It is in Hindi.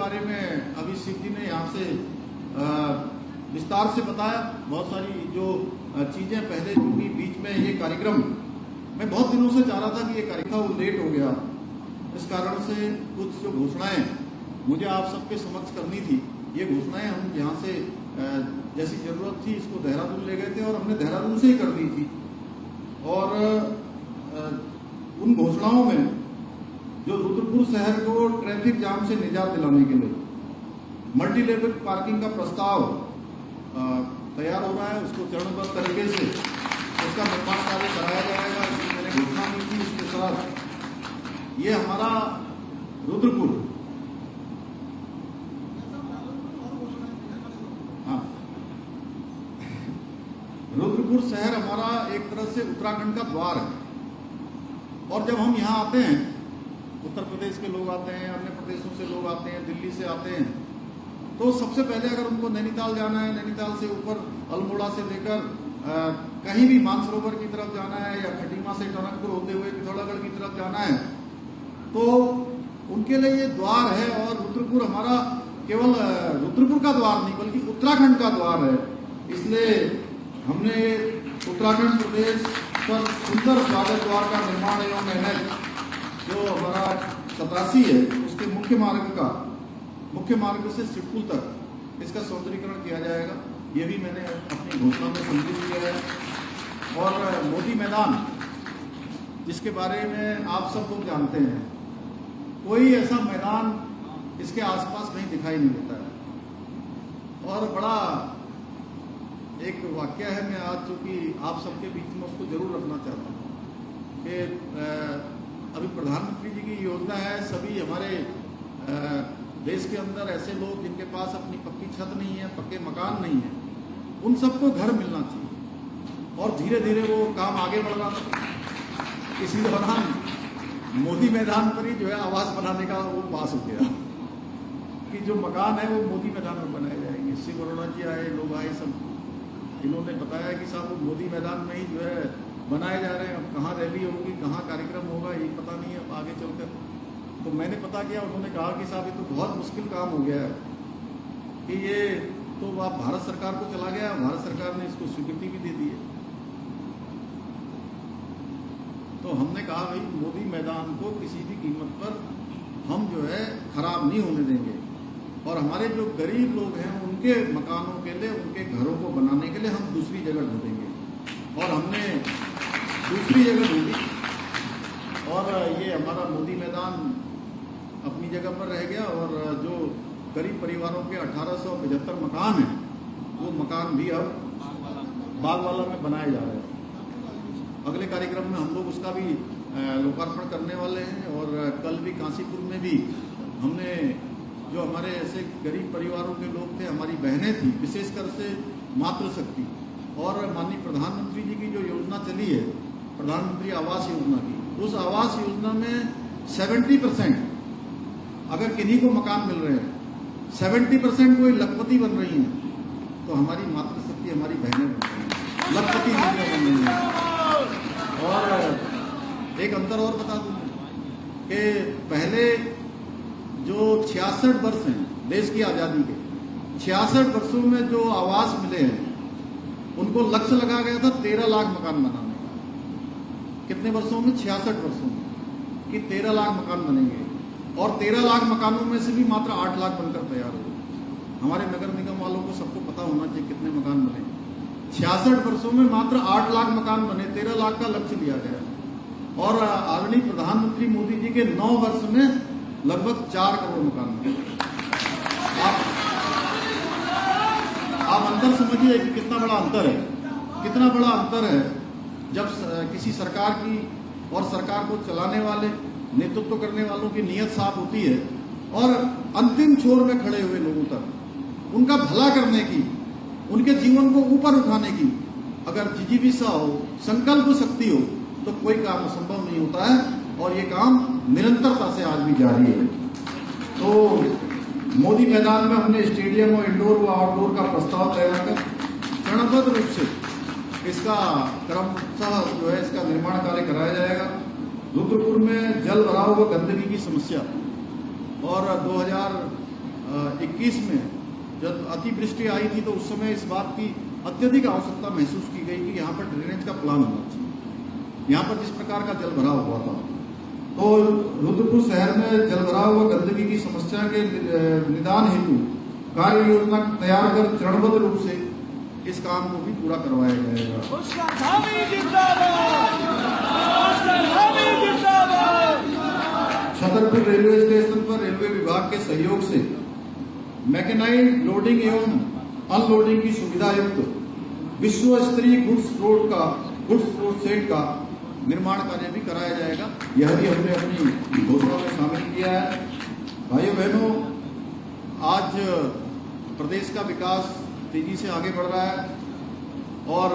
बारे में अभी शिव जी ने यहाँ से विस्तार से बताया। बहुत सारी जो चीजें पहले चूंकि बीच में ये कार्यक्रम मैं बहुत दिनों से चाह रहा था कि ये कार्यक्रम वो लेट हो गया, इस कारण से कुछ जो घोषणाएं मुझे आप सबके समक्ष करनी थी, ये घोषणाएं हम यहाँ से जैसी जरूरत थी इसको देहरादून ले गए थे और हमने देहरादून से ही कर दी थी। और उन घोषणाओं में जो रुद्रपुर शहर को ट्रैफिक जाम से निजात दिलाने के लिए मल्टी लेवल पार्किंग का प्रस्ताव तैयार हो रहा है, उसको चरणबद्ध तरीके से उसका निर्माण कार्य कराया जाएगा। इसकी मैंने घोषणा की थी। इसके साथ ये हमारा रुद्रपुर, हाँ, रुद्रपुर शहर हमारा एक तरह से उत्तराखंड का द्वार है। और जब हम यहाँ आते हैं, उत्तर प्रदेश के लोग आते हैं, अन्य प्रदेशों से लोग आते हैं, दिल्ली से आते हैं, तो सबसे पहले अगर उनको नैनीताल जाना है, नैनीताल से ऊपर अल्मोड़ा से लेकर कहीं भी मानसरोवर की तरफ जाना है या खटीमा से टनकपुर होते हुए पिथौरागढ़ की तरफ जाना है, तो उनके लिए ये द्वार है। और रुद्रपुर हमारा केवल रुद्रपुर का द्वार नहीं बल्कि उत्तराखंड का द्वार है। इसलिए हमने उत्तराखंड प्रदेश पर सुंदर स्वागत द्वार का निर्माण एवं एनएच जो हमारा 87 है उसके मुख्य मार्ग से सिडकुल तक इसका सौंदर्यीकरण किया जाएगा। ये भी मैंने अपनी घोषणा में सम्मिलित किया है। और मोदी मैदान, जिसके बारे में आप सब लोग जानते हैं, कोई ऐसा मैदान इसके आसपास कहीं दिखाई नहीं देता है। और बड़ा एक वाक्य है, मैं आज चूंकि आप सबके बीच में उसको जरूर रखना चाहता हूँ कि अभी प्रधानमंत्री जी की योजना है, सभी हमारे देश के अंदर ऐसे लोग जिनके पास अपनी पक्की छत नहीं है, पक्के मकान नहीं है, उन सबको घर मिलना चाहिए। और धीरे धीरे वो काम आगे बढ़ रहा था। इसी दौरान मोदी मैदान पर ही जो है आवास बनाने का वो पास हो गया कि जो मकान है वो मोदी मैदान में बनाए जाएंगे। शिव अरोड़ा जी आए, लोग आए, सब इन्होंने बताया कि साहब वो मोदी मैदान में ही जो है बनाए जा रहे हैं। अब कहाँ रैली होगी, कहाँ कार्यक्रम होगा, ये पता नहीं है अब आगे चलकर। तो मैंने पता किया, उन्होंने कहा कि साहब ये तो बहुत मुश्किल काम हो गया है कि ये तो आप भारत सरकार को चला गया, भारत सरकार ने इसको स्वीकृति भी दे दी है। तो हमने कहा भाई मोदी मैदान को किसी भी कीमत पर हम जो है खराब नहीं होने देंगे। और हमारे जो गरीब लोग हैं उनके मकानों के लिए, उनके घरों को बनाने के लिए हम दूसरी जगह ढूंढेंगे। और हमने दूसरी जगह ढूंढी और ये हमारा मोदी मैदान अपनी जगह पर रह गया। और जो गरीब परिवारों के 1875 मकान हैं, वो मकान भी अब बागवाला में बनाए जा रहे हैं। अगले कार्यक्रम में हम लोग उसका भी लोकार्पण करने वाले हैं। और कल भी काशीपुर में भी हमने जो हमारे ऐसे गरीब परिवारों के लोग थे, हमारी बहनें थी, विशेषकर से मातृशक्ति, और माननीय प्रधानमंत्री जी की जो योजना चली है, प्रधानमंत्री आवास योजना की, उस आवास योजना में 70% अगर किन्हीं को मकान मिल रहे हैं, 70% कोई लखपति बन रही हैं, तो हमारी मातृशक्ति, हमारी बहनें बन रही हैं, लखपति बन रही हैं। और एक अंतर और बता दूं कि पहले जो 66 वर्ष हैं देश की आजादी के, 66 वर्षों में जो आवास मिले हैं, उनको लक्ष्य लगा गया था 13 लाख मकान बनाने का। कितने वर्षों में? 66 वर्षों में, कि 13 लाख मकान बनेंगे। और 13 लाख मकानों में से भी मात्र 8 लाख बनकर तैयार हुए। हमारे नगर निगम वालों को सबको पता होना चाहिए कितने मकान बने। 66 वर्षों में मात्र 8 लाख मकान बने, 13 लाख का लक्ष्य लिया गया। और आदरणीय प्रधानमंत्री मोदी जी के 9 वर्ष में लगभग 4 करोड़ मकान बने। आप अंतर समझिए कि कितना बड़ा अंतर है, कितना बड़ा अंतर है जब किसी सरकार की और सरकार को चलाने वाले, नेतृत्व करने वालों की नीयत साफ होती है और अंतिम छोर में खड़े हुए लोगों तक उनका भला करने की, उनके जीवन को ऊपर उठाने की अगर जिजीविषा हो, संकल्प शक्ति हो, तो कोई काम असंभव नहीं होता है। और ये काम निरंतरता से आज भी जारी है। तो मोदी मैदान में हमने स्टेडियम और इंडोर व आउटडोर का प्रस्ताव तैयार कर चरणबद्ध रूप से इसका क्रमशः जो है इसका निर्माण कार्य कराया जाएगा। रुद्रपुर में जल भराव व गंदगी की समस्या और 21 में जब अतिवृष्टि आई थी तो उस समय इस बात की अत्यधिक आवश्यकता महसूस की गई कि यहाँ पर ड्रेनेज का प्लान होना चाहिए। यहाँ पर जिस प्रकार का जल भराव हुआ था, तो रुद्रपुर शहर में जल भराव व गंदगी की समस्या के निदान हेतु कार्य योजना तैयार कर चरणबद्ध रूप से इस काम को भी पूरा करवाया जाएगा। छतरपुर रेलवे स्टेशन पर रेलवे विभाग के सहयोग से मैकेनाइज्ड लोडिंग एवं अनलोडिंग की सुविधा युक्त विश्व स्तरीय गुड्स रोड सेट का निर्माण कार्य भी कराया जाएगा। यह भी हमने अपनी घोषणा में शामिल किया है। भाइयों बहनों, आज प्रदेश का विकास तेजी से आगे बढ़ रहा है और